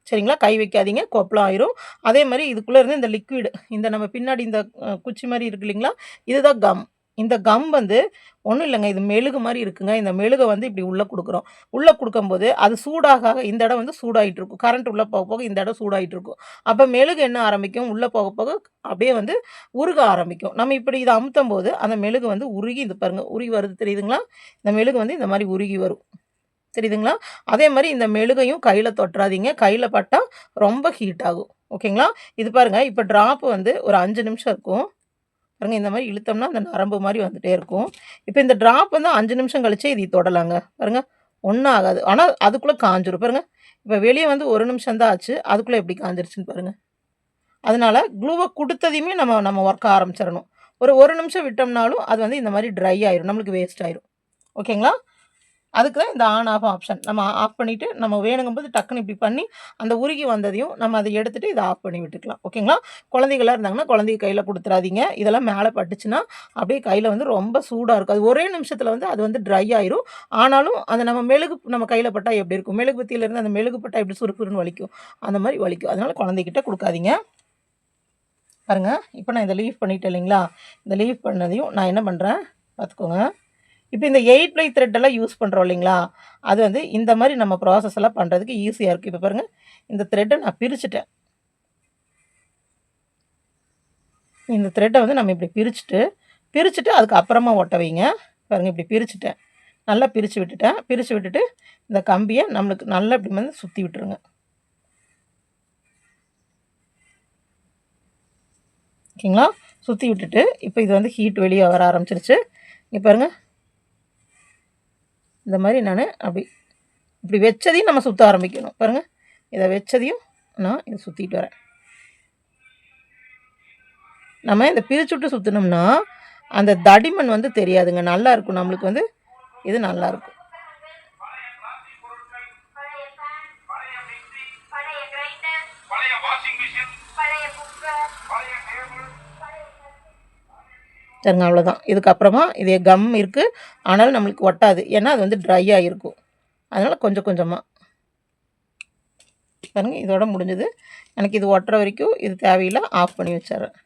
சரிங்களா? கை வைக்காதீங்க, கொப்பளம் ஆயிரும். அதே மாதிரி இதுக்குள்ளே இருந்து இந்த லிக்விடு, இந்த நம்ம பின்னாடி இந்த குச்சி மாதிரி இருக்கு இல்லைங்களா, இதுதான் கம். இந்த கம் வந்து ஒன்றும் இல்லைங்க, இது மெழுகு மாதிரி இருக்குங்க. இந்த மெழுகை வந்து இப்படி உள்ளே கொடுக்குறோம். உள்ளே கொடுக்கும்போது அது சூடாக இந்த இடம் வந்து சூடாகிட்டு இருக்கும். கரண்ட் உள்ளே போக போக இந்த இடம் சூடாகிட்டு இருக்கும். அப்போ மெழுகு என்ன ஆரம்பிக்கும், உள்ளே போக போக அப்படியே வந்து உருக ஆரம்பிக்கும். நம்ம இப்படி இதை அமுத்தும் போது அந்த மெழுகு வந்து உருகி, இது பாருங்கள் உருகி வருது தெரியுதுங்களா? இந்த மெழுகு வந்து இந்த மாதிரி உருகி வரும். தெரியுதுங்களா? அதே மாதிரி இந்த மெழுகையும் கையில் தொட்டுறாதீங்க. கையில் பட்டால் ரொம்ப ஹீட் ஆகும். ஓகேங்களா? இது பாருங்கள், இப்போ ட்ராப்பு வந்து ஒரு 5 நிமிஷம் இருக்கும். பாருங்கள், இந்த மாதிரி இழுத்தோம்னா அந்த நரம்பு மாதிரி வந்துகிட்டே இருக்கும். இப்போ இந்த ட்ராப் வந்து 5 நிமிஷம் கழிச்சே இது தொடலாங்க. பாருங்கள், ஒன்றும் ஆகாது. ஆனால் அதுக்குள்ளே காஞ்சிரும். பாருங்கள், இப்போ வெளியே வந்து 1 நிமிஷம் தான் ஆச்சு, அதுக்குள்ளே எப்படி காஞ்சிருச்சுன்னு பாருங்கள். அதனால் க்ளூவை கொடுத்ததையுமே நம்ம ஒர்க் ஆரம்பிச்சிடணும். ஒரு நிமிஷம் விட்டோம்னாலும் அது வந்து இந்த மாதிரி ட்ரை ஆயிரும், நம்மளுக்கு வேஸ்ட் ஆயிரும். ஓகேங்களா? அதுக்கு தான் இந்த ஆன் ஆஃப் ஆப்ஷன். நம்ம ஆஃப் பண்ணிவிட்டு நம்ம வேணுங்கும்போது டக்குன்னு இப்படி பண்ணி அந்த உருகி வந்ததையும் நம்ம அதை எடுத்துகிட்டு இதை ஆஃப் பண்ணி விட்டுக்கலாம். ஓகேங்களா? குழந்தைகளாக இருந்தாங்கன்னா குழந்தைங்க கையில் கொடுத்துறாதீங்க. இதெல்லாம் மேலே பட்டுச்சுன்னா அப்படியே கையில் வந்து ரொம்ப சூடாக இருக்கும். அது ஒரே நிமிஷத்தில் வந்து அது வந்து ட்ரை ஆயிரும். ஆனாலும் அந்த நம்ம மெழுகு நம்ம கையில் பட்டால் எப்படி இருக்கும், மெழுகுபத்தியிலேருந்து அந்த மெழுகு பட்டால் எப்படி சுறுசுறுன்னு வலிக்கும், அந்த மாதிரி வலிக்கும். அதனால் குழந்தைகிட்ட கொடுக்காதீங்க. பாருங்கள், இப்போ நான் இதை லீவ் பண்ணிட்டேன் இல்லைங்களா? இந்த லீவ் பண்ணதையும் நான் என்ன பண்ணுறேன் பார்த்துக்கோங்க. இப்போ இந்த 8 ப்ளை த்ரெட்டெல்லாம் யூஸ் பண்ணுறோம் இல்லைங்களா, அது வந்து இந்த மாதிரி நம்ம ப்ராசஸ் எல்லாம் பண்ணுறதுக்கு ஈஸியாக இருக்குது. இப்போ பாருங்கள், இந்த த்ரெட்டை நான் பிரிச்சுட்டேன். இந்த த்ரெட்டை வந்து நம்ம இப்படி பிரிச்சுட்டு அதுக்கு அப்புறமா ஒட்ட வைங்க. பாருங்கள், இப்படி பிரிச்சுட்டேன், நல்லா பிரித்து விட்டுட்டு இந்த கம்பியை நம்மளுக்கு நல்லா இப்படி வந்து சுற்றி விட்டுருங்க. ஓகேங்களா? சுற்றி விட்டுட்டு இப்போ இது வந்து ஹீட் வெளியே வர ஆரம்பிச்சிருச்சு. இங்கே பாருங்கள், இந்த மாதிரி நான் இப்படி வச்சதையும் நம்ம சுற்ற ஆரம்பிக்கணும். பாருங்கள், இதை வச்சதையும் நான் இதை சுற்றிட்டு வரேன். நம்ம இந்த பிரிச்சு விட்டு சுற்றினோம்னா அந்த தடிமன் வந்து தெரியாதுங்க, நல்லாயிருக்கும். நம்மளுக்கு வந்து இது நல்லாயிருக்கும். சரிங்க, அவ்வளோதான். இதுக்கப்புறமா இதே கம் இருக்குது, ஆனாலும் நம்மளுக்கு ஒட்டாது. ஏன்னா அது வந்து ட்ரை ஆகிருக்கும். அதனால் கொஞ்சம் கொஞ்சமாக பாருங்கள், இதோட முடிஞ்சது. எனக்கு இது ஒட்டுற வரைக்கும் இது தேவையில்லை, ஆஃப் பண்ணி வச்சிட்றேன்.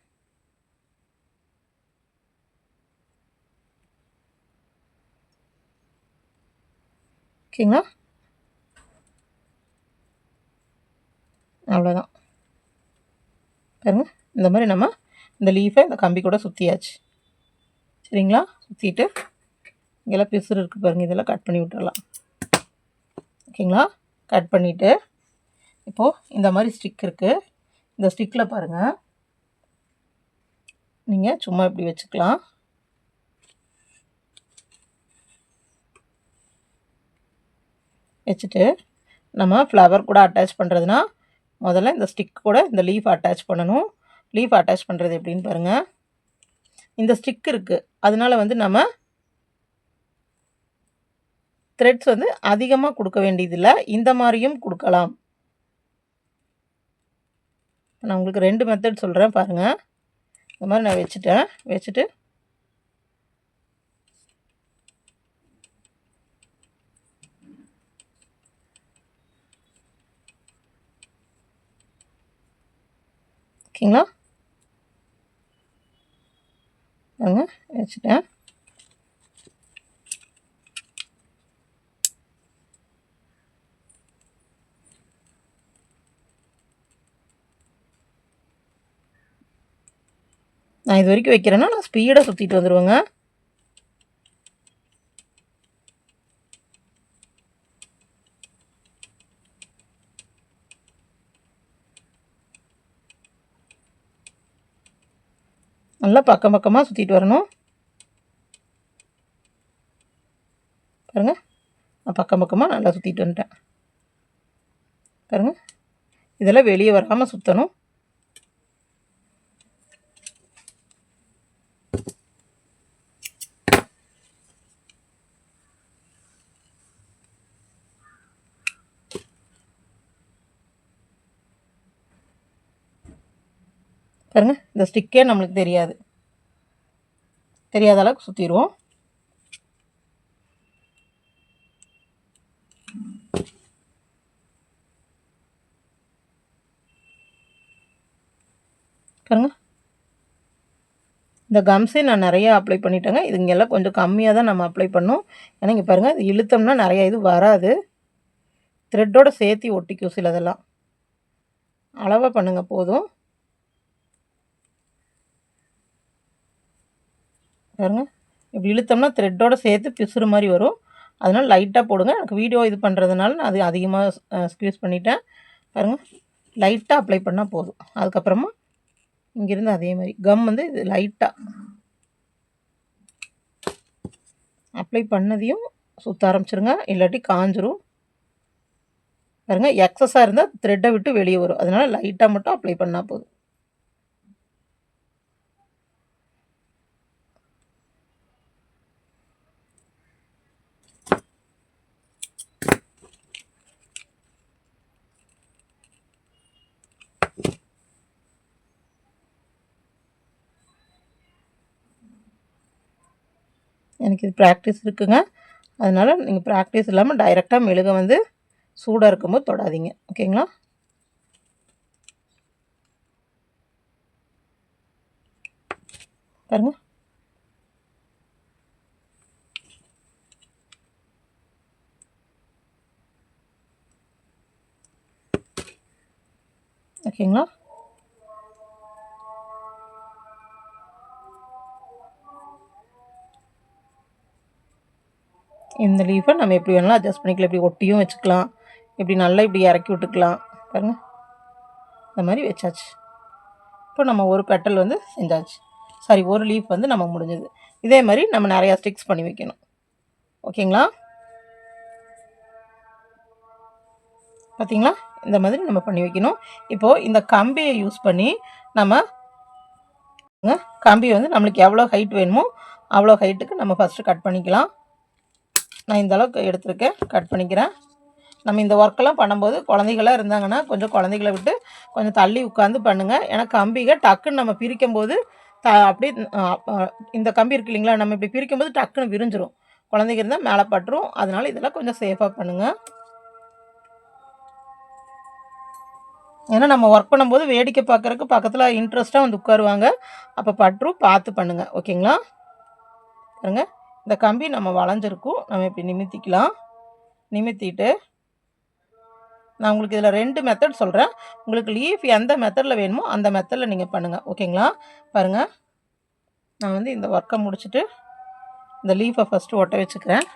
ஓகேங்களா? அவ்வளோதான். பாருங்கள், இந்த மாதிரி நம்ம இந்த லீஃபை இந்த கம்பி கூட சுற்றியாச்சு. சரிங்களா? சுற்றிட்டு இங்கெல்லாம் பிசுறு இருக்குது பாருங்கள், இதெல்லாம் கட் பண்ணி விட்டுறலாம். ஓகேங்களா? கட் பண்ணிவிட்டு இப்போது இந்த மாதிரி ஸ்டிக் இருக்குது. இந்த ஸ்டிக்கில் பாருங்கள், நீங்கள் சும்மா இப்படி வச்சுக்கலாம். வச்சுட்டு நம்ம ஃப்ளவர் கூட அட்டாச் பண்ணுறதுனா முதல்ல இந்த ஸ்டிக் கூட இந்த லீஃப் அட்டாச் பண்ணணும். லீஃப் அட்டாச் பண்ணுறது எப்படின்னு பாருங்கள். இந்த ஸ்டிக் இருக்குது, அதனால் வந்து நம்ம த்ரெட்ஸ் வந்து அதிகமாக கொடுக்க வேண்டியதில்லை, இந்த மாதிரியும் கொடுக்கலாம். நான் உங்களுக்கு 2 மெத்தட் சொல்கிறேன் பாருங்கள். இந்த மாதிரி நான் வச்சுட்டு ஓகேங்களா? வச்சுட்டேன். நான் இது வரைக்கும் வைக்கிறேன்னா நான் ஸ்பீடாக சுற்றிட்டு வந்துடுவேங்க. நல்லா பக்கம் பக்கமாக சுற்றிட்டு வரணும். பாருங்கள், நான் பக்கம் பக்கமாக நல்லா சுற்றிட்டு வந்துட்டேன். பாருங்கள், இதெல்லாம் வெளியே வராமல் சுற்றணும். பாருங்கள், இந்த ஸ்டிக்கே நம்மளுக்கு தெரியாத அளவுக்கு சுற்றிடுவோம். பாருங்கள், இந்த கம்ஸே நான் நிறையா அப்ளை பண்ணிட்டேங்க. இதுங்கெல்லாம் கொஞ்சம் கம்மியாக தான் நம்ம அப்ளை பண்ணோம். ஏன்னா இங்கே பாருங்கள், இது இழுத்தோம்னா நிறையா இது வராது, த்ரெட்டோடு சேர்த்து ஒட்டிக்கும் சிலதெல்லாம். அளவாக பண்ணுங்கள் போதும். பாருங்கள், இப்படி இழுத்தோம்னா த்ரெட்டோடு சேர்த்து பிசுறு மாதிரி வரும். அதனால் லைட்டாக போடுங்க. எனக்கு வீடியோ இது பண்ணுறதுனால நான் அது அதிகமாக ஸ்க்யூஸ் பண்ணிட்டேன். பாருங்கள், லைட்டாக அப்ளை பண்ணால் போதும். அதுக்கப்புறமா இங்கேருந்து அதே மாதிரி கம் வந்து இது லைட்டாக அப்ளை பண்ணதையும் சுற்ற ஆரம்பிச்சிருங்க, இல்லாட்டி காஞ்சிரும். பாருங்கள், எக்ஸஸாக இருந்தால் த்ரெட்டை விட்டு வெளியே வரும். அதனால் லைட்டாக மட்டும் அப்ளை பண்ணால் போதும். எனக்கு இது ப்ராக்டிஸ் இருக்குங்க. அதனால் நீங்கள் ப்ராக்டிஸ் இல்லாமல் டைரெக்டாக மெழுகை வந்து சூடாக இருக்கும்போது தொடாதீங்க. ஓகேங்களா? பாருங்கள், ஓகேங்களா? இந்த லீஃபை நம்ம எப்படி வேணாலும் அட்ஜஸ்ட் பண்ணிக்கலாம். இப்படி ஒட்டியும் வச்சுக்கலாம், இப்படி நல்லா இப்படி இறக்கி விட்டுக்கலாம். பாருங்கள், இந்த மாதிரி வச்சாச்சு. இப்போ நம்ம ஒரு பெட்டல் வந்து செஞ்சாச்சு. சாரி, ஒரு லீஃப் வந்து நம்ம முடிஞ்சது. இதே மாதிரி நம்ம நிறையா ஸ்டிக்ஸ் பண்ணி வைக்கணும். ஓகேங்களா? பார்த்திங்களா? இந்த மாதிரி நம்ம பண்ணி வைக்கணும். இப்போது இந்த கம்பியை யூஸ் பண்ணி நம்ம கம்பி வந்து நம்மளுக்கு எவ்வளோ ஹைட் வேணுமோ அவ்வளோ ஹைட்டுக்கு நம்ம ஃபஸ்ட்டு கட் பண்ணிக்கலாம். நான் இந்த அளவுக்கு எடுத்துருக்கேன், கட் பண்ணிக்கிறேன். நம்ம இந்த ஒர்க்கெல்லாம் பண்ணும்போது குழந்தைகளாக இருந்தாங்கன்னா கொஞ்சம் குழந்தைகளை விட்டு கொஞ்சம் தள்ளி உட்காந்து பண்ணுங்கள். ஏன்னா கம்பிக டக்குன்னு நம்ம பிரிக்கும்போது அப்படியே இந்த கம்பி இருக்கு இல்லைங்களா, நம்ம இப்படி பிரிக்கும்போது டக்குன்னு விரிஞ்சிரும். குழந்தைங்க இருந்தால் மேலே பட்டுரும். அதனால் இதெல்லாம் கொஞ்சம் சேஃபாக பண்ணுங்கள். ஏன்னா நம்ம ஒர்க் பண்ணும்போது வேடிக்கை பார்க்குறக்கு பக்கத்தில் இன்ட்ரெஸ்ட்டாக வந்து உட்காருவாங்க. அப்போ பட்டுரும், பார்த்து பண்ணுங்கள். ஓகேங்களா? பாருங்க, இந்த கம்பி நம்ம வளைஞ்சிருக்கும். நம்ம இப்படி நிமித்திக்கலாம். நிமித்திட்டு நான் உங்களுக்கு இதில் 2 மெத்தட் சொல்கிறேன். உங்களுக்கு லீஃப் எந்த மெத்தடில் வேணுமோ அந்த மெத்தடில் நீங்கள் பண்ணுங்கள். ஓகேங்களா? பாருங்கள், நான் வந்து இந்த ஒர்க்கை முடிச்சுட்டு இந்த லீஃபை ஃபஸ்ட்டு ஒட்ட வச்சுக்கிறேன்.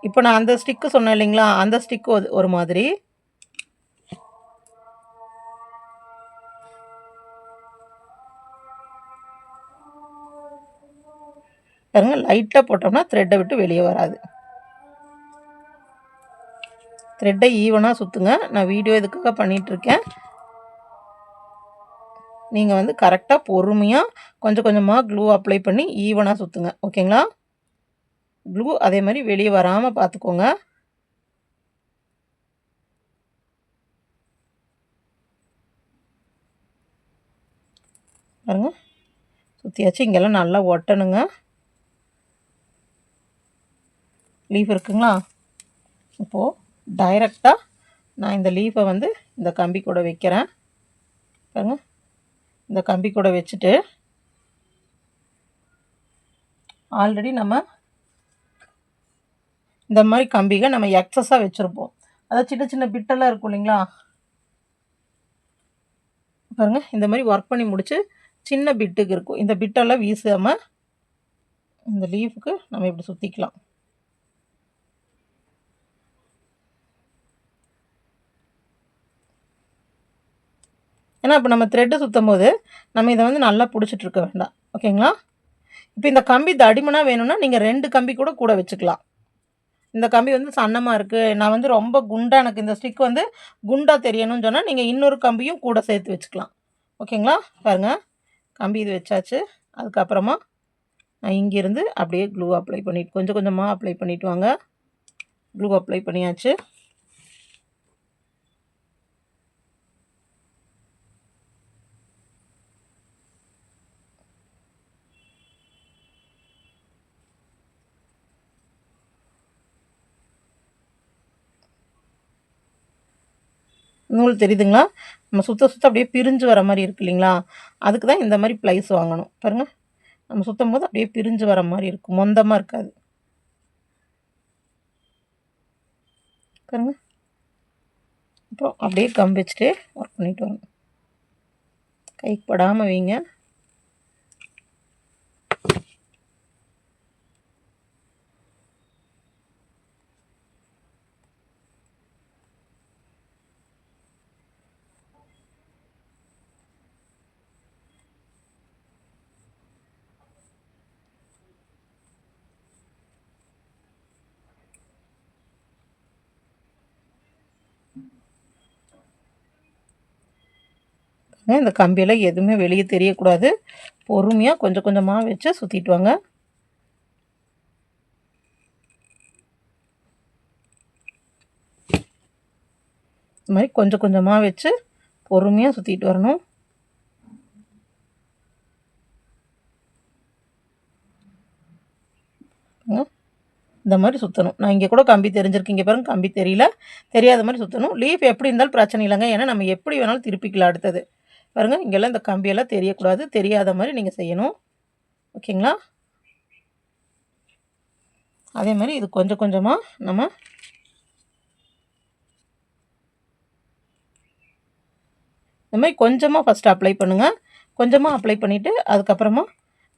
இப்போ நான் அந்த ஸ்டிக்கு சொன்னேன் இல்லைங்களா, அந்த ஸ்டிக்கு ஒரு மாதிரி. பாருங்கள், லைட்டாக போட்டோம்னா த்ரெட்டை விட்டு வெளியே வராது. த்ரெட்டை ஈவனாக சுற்றுங்க. நான் வீடியோ இதுக்காக பண்ணிகிட்ருக்கேன். நீங்கள் வந்து கரெக்டாக பொறுமையாக கொஞ்சம் கொஞ்சமாக க்ளூ அப்ளை பண்ணி ஈவனாக சுற்றுங்க. ஓகேங்களா? க்ளூ அதே மாதிரி வெளியே வராமல் பார்த்துக்கோங்க. பாருங்க, சுற்றியாச்சு. இங்கெல்லாம் நல்லா ஒட்டணுங்க. லீஃப் இருக்குங்களா? இப்போது டைரெக்டாக நான் இந்த லீஃபை வந்து இந்த கம்பி கூட வைக்கிறேன். பாருங்க, இந்த கம்பி கூட வச்சுட்டு ஆல்ரெடி நம்ம இந்த மாதிரி கம்பிகள் நம்ம எக்ஸஸாக வச்சுருப்போம். அதாவது சின்ன சின்ன பிட்டெல்லாம் இருக்கும் இல்லைங்களா? பாருங்கள், இந்த மாதிரி ஒர்க் பண்ணி முடித்து சின்ன பிட்டுக்கு இருக்கும். இந்த பிட்டெல்லாம் வீசாமல் இந்த லீஃபுக்கு நம்ம இப்படி சுற்றிக்கலாம். ஏன்னா இப்போ நம்ம த்ரெட்டு சுற்றும்போது நம்ம இதை வந்து நல்லா பிடிச்சிட்டு இருக்க வேண்டாம். ஓகேங்களா? இப்போ இந்த கம்பி தடிமனாக வேணும்னா நீங்கள் 2 கம்பி கூட வச்சுக்கலாம். இந்த கம்பி வந்து சன்னமாக இருக்குது, நான் வந்து ரொம்ப குண்டா எனக்கு இந்த ஸ்டிக் வந்து குண்டா தெரியணும்னு சொன்னால் நீங்கள் இன்னொரு கம்பியும் கூட சேர்த்து வச்சுக்கலாம். ஓகேங்களா? பாருங்கள், கம்பி இது வச்சாச்சு. அதுக்கப்புறமா நான் இங்கேருந்து அப்படியே க்ளூ அப்ளை பண்ணிட்டு கொஞ்சம் கொஞ்சமாக அப்ளை பண்ணிட்டு வாங்க. க்ளூ அப்ளை பண்ணியாச்சு. நூல் தெரியுதுங்களா? நம்ம சுத்த அப்படியே பிரிஞ்சு வர மாதிரி இருக்கு இல்லைங்களா? அதுக்கு தான் இந்த மாதிரி ப்ளைஸ் வாங்கணும். பாருங்கள், நம்ம சுற்றும்போது அப்படியே பிரிஞ்சு வர மாதிரி இருக்கும், மொந்தமாக இருக்காது. பாருங்கள், அப்புறம் அப்படியே கம் வச்சுட்டே ஒர்க் பண்ணிட்டு வரணும். கைக்கு படாமல் வைங்க. இந்த கம்பியெல்லாம் எதுவுமே வெளியே தெரியக்கூடாது. பொறுமையாக கொஞ்சம் கொஞ்சமாக வச்சு சுற்றிட்டு வாங்க. இந்த மாதிரி கொஞ்சம் கொஞ்சமாக வச்சு பொறுமையாக சுற்றிட்டு வரணும். இந்த மாதிரி சுற்றணும். நான் இங்கே கூட கம்பி தெரிஞ்சிருக்கு, இங்கே பாருங்கள் கம்பி தெரியல, தெரியாத மாதிரி சுற்றணும். லீஃப் எப்படி இருந்தாலும் பிரச்சனை இல்லைங்க, ஏன்னா நம்ம எப்படி வேணாலும் திருப்பிக்கலாம் அடுத்தது. பாருங்கள், இங்கெல்லாம் இந்த கம்பியெல்லாம் தெரியக்கூடாது, தெரியாத மாதிரி நீங்கள் செய்யணும். ஓகேங்களா? அதே மாதிரி இது கொஞ்சம் கொஞ்சமாக நம்ம இந்த மாதிரி கொஞ்சமாக ஃபஸ்ட்டு அப்ளை பண்ணுங்கள். கொஞ்சமாக அப்ளை பண்ணிவிட்டு அதுக்கப்புறமா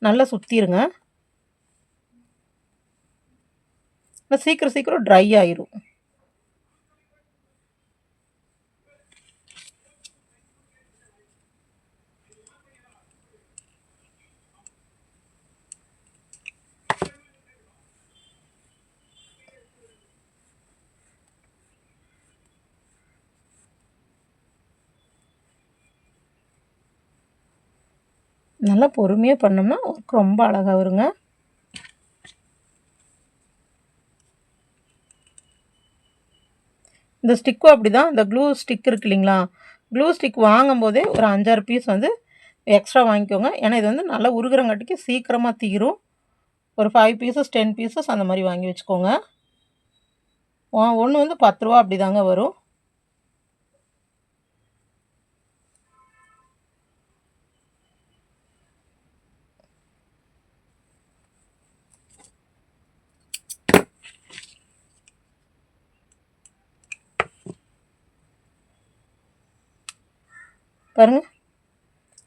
நல்லா சுற்றிடுங்க. சீக்கிரம் சீக்கிரம் ட்ரை ஆயிரும். நல்லா பொறுமையாக பண்ணோம்னா ஒர்க் ரொம்ப அழகாக வருங்க. இந்த ஸ்டிக்கும் அப்படி தான், இந்த க்ளூ ஸ்டிக் இருக்கு இல்லைங்களா? க்ளூ ஸ்டிக் வாங்கும்போதே ஒரு 5-6 பீஸ் வந்து எக்ஸ்ட்ரா வாங்கிக்கோங்க. ஏன்னா இது வந்து நல்லா உருகுறங்காட்டிக்கு சீக்கிரமாக தீரும். ஒரு 5 பீசஸ் 10 பீசஸ் அந்த மாதிரி வாங்கி வச்சுக்கோங்க. ஒன்று வந்து 10 ரூபா அப்படி தாங்க வரும். பாருங்கள்,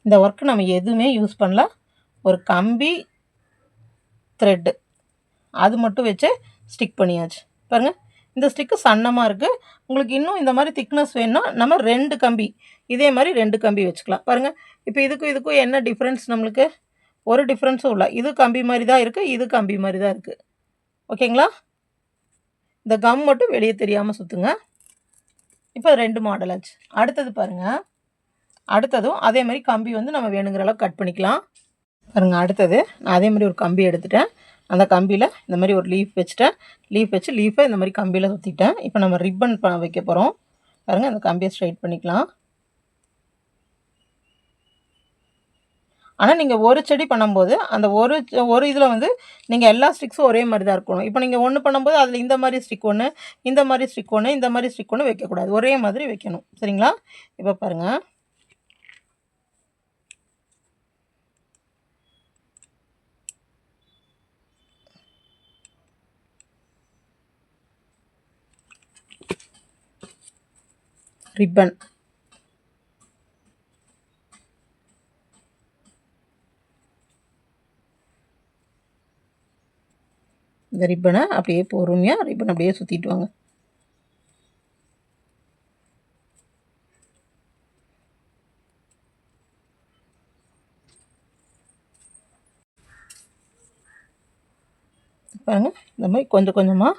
இந்த ஒர்க்கு நம்ம எதுவுமே யூஸ் பண்ணல. ஒரு கம்பி, த்ரெட்டு அது மட்டும் வச்சு ஸ்டிக் பண்ணியாச்சு. பாருங்கள், இந்த ஸ்டிக்கு சன்னமாக இருக்குது. உங்களுக்கு இன்னும் இந்த மாதிரி திக்னஸ் வேணும்னா நம்ம 2 கம்பி, இதே மாதிரி 2 கம்பி வச்சுக்கலாம். பாருங்கள், இப்போ இதுக்கும் இதுக்கும் என்ன டிஃப்ரென்ஸ் நம்மளுக்கு? ஒரு டிஃப்ரென்ஸும் இல்லை. இது கம்பி மாதிரி தான் இருக்குது, இது கம்பி மாதிரி தான் இருக்குது. ஓகேங்களா? இந்த கம் மட்டும் வெளியே தெரியாமல் சுற்றுங்க. இப்போ 2 மாடல் ஆச்சு. அடுத்தது பாருங்கள், அடுத்ததும் அதே மாதிரி கம்பி வந்து நம்ம வேணுங்கிற அளவுக்கு கட் பண்ணிக்கலாம். பாருங்கள், அடுத்தது நான் அதே மாதிரி ஒரு கம்பி எடுத்துட்டேன். அந்த கம்பியில் இந்த மாதிரி ஒரு லீஃப் வச்சுட்டேன். லீஃப் வச்சு லீஃபை இந்த மாதிரி கம்பியில் சுற்றிட்டேன். இப்போ நம்ம ரிப்பன் வைக்க போகிறோம். பாருங்கள், அந்த கம்பியை ஸ்ட்ரைட் பண்ணிக்கலாம். ஆனால் நீங்கள் ஒரு செடி பண்ணும்போது அந்த ஒரு இதில் வந்து நீங்கள் எல்லா ஸ்டிக்ஸும் ஒரே மாதிரி தான் இருக்கணும். இப்போ நீங்கள் ஒன்று பண்ணும்போது அதில் இந்த மாதிரி ஸ்டிக் ஒன்று, இந்த மாதிரி ஸ்டிக் ஒன்று, இந்த மாதிரி ஸ்டிக் ஒன்று வைக்கக்கூடாது, ஒரே மாதிரி வைக்கணும். சரிங்களா? இப்போ பாருங்கள், ரிப்பன் இந்த ரிப்பனை அப்படியே பொறுமையாக ரிப்பன் அப்படியே சுற்றிட்டு வாங்க. பாருங்கள், இந்த மாதிரி கொஞ்சம் கொஞ்சமாக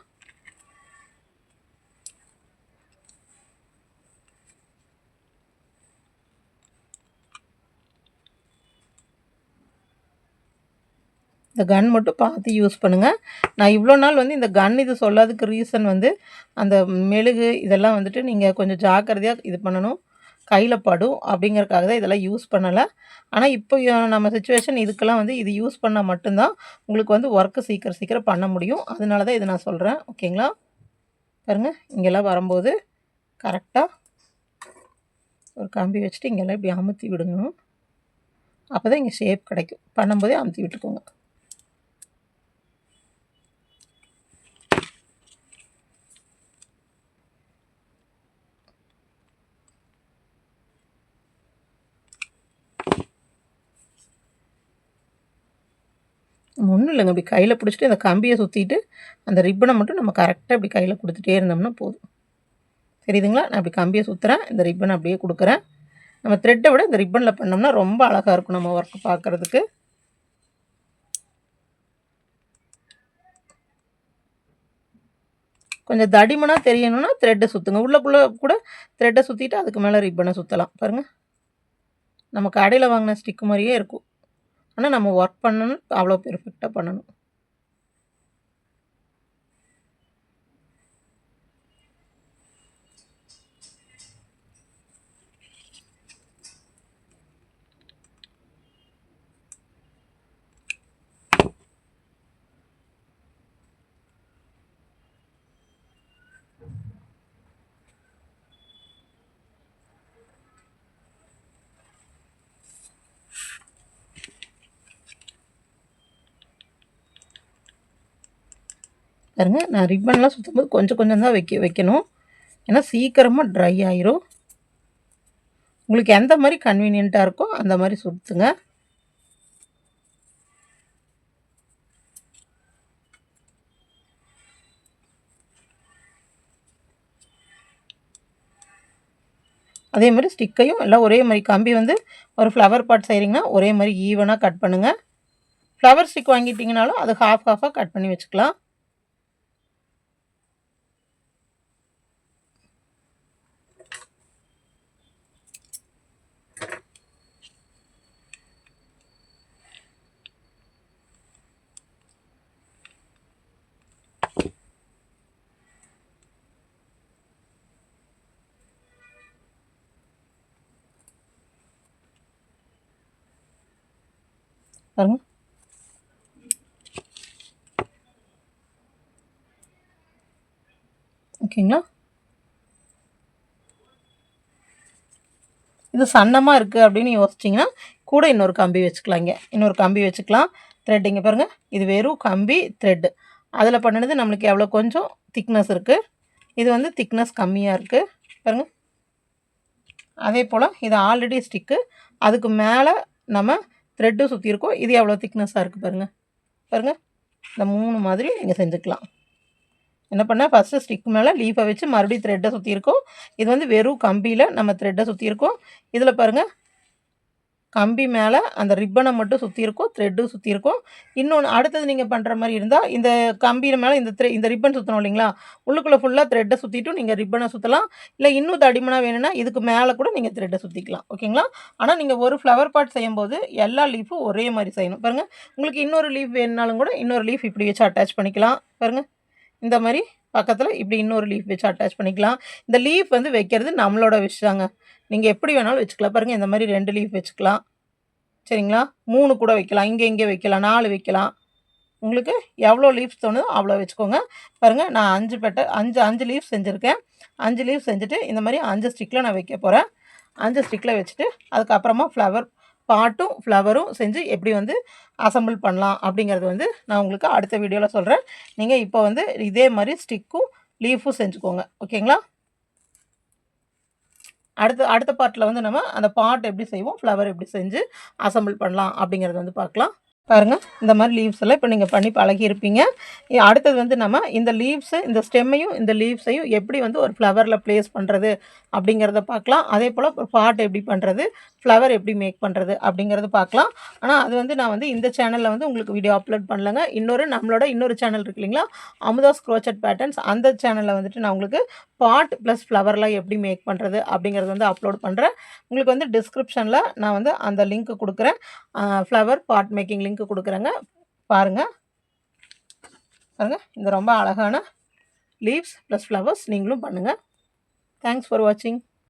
இந்த கன் மட்டும் பார்த்து யூஸ் பண்ணுங்கள். நான் இவ்வளோ நாள் வந்து இந்த கன் இது சொல்லாததுக்கு ரீசன் வந்து அந்த மெழுகு இதெல்லாம் வந்துட்டு நீங்கள் கொஞ்சம் ஜாக்கிரதையாக இது பண்ணணும், கையில் படும் அப்படிங்கிறதுக்காக தான் இதெல்லாம் யூஸ் பண்ணலை. ஆனால் இப்போ நம்ம சுச்சுவேஷன் இதுக்கெல்லாம் வந்து இது யூஸ் பண்ணால் மட்டும்தான் உங்களுக்கு வந்து ஒர்க்கு சீக்கிரம் பண்ண முடியும். அதனால தான் இதை நான் சொல்கிறேன். ஓகேங்களா? பாருங்கள், இங்கெல்லாம் வரும்போது கரெக்டாக ஒரு கம்பி வச்சுட்டு இங்கெல்லாம் இப்படி அமுத்தி விடணும். அப்போ தான் இங்கே ஷேப் கிடைக்கும். பண்ணும்போதே அமுத்தி விட்டுக்கோங்க. ஒன்றும் இல்லைங்க, இப்படி கையில் பிடிச்சிட்டு இந்த கம்பியை சுற்றிட்டு அந்த ரிப்பனை மட்டும் நம்ம கரெக்டாக இப்படி கையில் கொடுத்துட்டே இருந்தோம்னா போதும். தெரியுதுங்களா? நான் இப்படி கம்பியை சுற்றுறேன், இந்த ரிப்பனை அப்படியே கொடுக்குறேன். நம்ம த்ரெட்டை விட இந்த ரிப்பனில் பண்ணோம்னா ரொம்ப அழகாக இருக்கும் நம்ம ஒர்க்கு பார்க்குறதுக்கு. கொஞ்சம் தடிமனாக தெரியணும்னா த்ரெட்டை சுற்றுங்க. உள்ளக்குள்ளே கூட த்ரெட்டை சுற்றிட்டு அதுக்கு மேலே ரிப்பனை சுற்றலாம். பாருங்கள், நம்ம கடையில் வாங்கின ஸ்டிக்கு மாதிரியே இருக்கும். ஆனால் நம்ம ஒர்க் பண்ணணும், அவ்வளோ பெர்ஃபெக்டாக பண்ணணும். பாருங்க, நான் ரிப்பன்லாம் சுற்றும்போது கொஞ்சம் கொஞ்சம் தான் வைக்கணும். ஏன்னா சீக்கிரமாக ட்ரை ஆயிரும். உங்களுக்கு எந்த மாதிரி கன்வீனியண்ட்டாக இருக்கோ அந்த மாதிரி சுற்றுங்க. அதே மாதிரி ஸ்டிக்கையும் எல்லாம் ஒரே மாதிரி கம்பி வந்து ஒரு ஃப்ளவர் பாட் செய்கிறீங்கன்னா ஒரே மாதிரி ஈவனாக கட் பண்ணுங்கள். ஃப்ளவர் ஸ்டிக் வாங்கிட்டிங்கனாலும் அது ஹாஃபாக கட் பண்ணி வச்சுக்கலாம். பாருங்க, ஓகேங்களா? இது சன்னமாக இருக்குது அப்படின்னு யோசிச்சிங்கன்னா கூட இன்னொரு கம்பி வச்சுக்கலாம். இங்கே இன்னொரு கம்பி வச்சுக்கலாம். த்ரெட் இங்கே பாருங்கள், இது வெறும் கம்பி த்ரெட்டு. அதில் பண்ணினது நம்மளுக்கு எவ்வளோ கொஞ்சம் திக்னஸ் இருக்குது. இது வந்து திக்னஸ் கம்மியாக இருக்குது பாருங்கள். அதே போல் இது ஆல்ரெடி ஸ்டிக்கு, அதுக்கு மேலே நம்ம த்ரெட்டு சுற்றிருக்கோம். இது எவ்வளோ திக்னஸாக இருக்குது பாருங்கள். பாருங்கள், இந்த 3 மாதிரி நீங்கள் செஞ்சுக்கலாம். என்ன பண்ணால் ஃபஸ்ட்டு ஸ்டிக் மேலே லீஃபை வச்சு மறுபடியும் த்ரெட்டை சுற்றிருக்கோம். இது வந்து வெறும் கம்பியில் நம்ம த்ரெட்டை சுற்றிருக்கோம். இதில் பாருங்கள், கம்பி மேலே அந்த ரிப்பனை மட்டும் சுற்றிருக்கோம், த்ரெட்டும் சுற்றிருக்கோம். இன்னொன்று அடுத்தது நீங்கள் பண்ணுற மாதிரி இருந்தால் இந்த கம்பியில் மேலே இந்த ரிப்பன் சுற்றணும் இல்லைங்களா, உள்ளுக்குள்ளே ஃபுல்லாக த்ரெட்டை சுற்றிட்டும் நீங்கள் ரிப்பனை சுற்றலாம். இல்லை இன்னும் தடிமனாக வேணும்னா இதுக்கு மேலே கூட நீங்கள் த்ரெட்டை சுற்றிக்கலாம். ஓகேங்களா? ஆனால் நீங்கள் ஒரு ஃப்ளவர் பாட் செய்யும்போது எல்லா லீஃபும் ஒரே மாதிரி செய்யணும். பாருங்கள், உங்களுக்கு இன்னொரு லீஃப் வேணுனாலும் கூட இன்னொரு லீஃப் இப்படி வச்சு அட்டாச் பண்ணிக்கலாம். பாருங்கள், இந்த மாதிரி பக்கத்தில் இப்படி இன்னொரு லீஃப் வச்சு அட்டாச் பண்ணிக்கலாம். இந்த லீஃப் வந்து வைக்கிறது நம்மளோட விஷயங்க. நீங்கள் எப்படி வேணாலும் வச்சுக்கலாம். பாருங்கள், இந்த மாதிரி 2 லீஃப் வச்சுக்கலாம். சரிங்களா? 3 கூட வைக்கலாம். இங்கே வைக்கலாம். 4 வைக்கலாம். உங்களுக்கு எவ்வளோ லீஃப்ஸ் தோணுதோ அவ்வளோ வச்சுக்கோங்க. பாருங்கள், நான் 5 லீஃப் செஞ்சுருக்கேன். 5 லீஃப் செஞ்சுட்டு இந்த மாதிரி 5 ஸ்டிக்கில் நான் வைக்க போகிறேன். 5 ஸ்டிக்கில் வச்சுட்டு அதுக்கப்புறமா ஃப்ளவர் பாட்டும் ஃப்ளவரும் செஞ்சு எப்படி வந்து அசம்பிள் பண்ணலாம் அப்படிங்கிறது வந்து நான் உங்களுக்கு அடுத்த வீடியோவில் சொல்கிறேன். நீங்கள் இப்போ வந்து இதே மாதிரி ஸ்டிக்கும் லீஃபும் செஞ்சுக்கோங்க. ஓகேங்களா? அடுத்த பார்ட்டில் வந்து நம்ம அந்த பாட் எப்படி செய்வோம், ஃப்ளவர் எப்படி செஞ்சு அசம்பிள் பண்ணலாம் அப்படிங்கிறது வந்து பார்க்கலாம். பாருங்க இந்த மாதிரி லீவ்ஸ் எல்லாம் இப்போ நீங்கள் பண்ணி பழகியிருப்பீங்க. அடுத்தது வந்து நம்ம இந்த லீவ்ஸு இந்த ஸ்டெம்மையும் இந்த லீவ்ஸையும் எப்படி வந்து ஒரு ஃப்ளவரில் ப்ளேஸ் பண்ணுறது அப்படிங்கிறத பார்க்கலாம். அதே போல் ஒரு பாட் எப்படி பண்ணுறது, ஃப்ளவர் எப்படி மேக் பண்ணுறது அப்படிங்கிறத பார்க்கலாம். ஆனால் அது வந்து நான் வந்து இந்த சேனலில் வந்து உங்களுக்கு வீடியோ அப்லோட் பண்ணலங்க. நம்மளோட இன்னொரு சேனல் இருக்கு இல்லைங்களா, அமுதாஸ் க்ரோச்சட் பேட்டர்ன்ஸ், அந்த சேனலில் வந்துட்டு நான் உங்களுக்கு பாட் ப்ளஸ் ஃப்ளவர்லாம் எப்படி மேக் பண்ணுறது அப்படிங்கிறது வந்து அப்லோட் பண்ணுறேன். உங்களுக்கு வந்து டிஸ்கிரிப்ஷனில் நான் வந்து அந்த லிங்க் கொடுக்குறேன். ஃப்ளவர் பாட் மேக்கிங் லிங்க் கொடுக்குறேங்க. பாருங்கள் பாருங்கள், இந்த ரொம்ப அழகான லீவ்ஸ் ப்ளஸ் ஃப்ளவர்ஸ் நீங்களும் பண்ணுங்கள். தேங்க்ஸ் ஃபார் வாட்சிங்.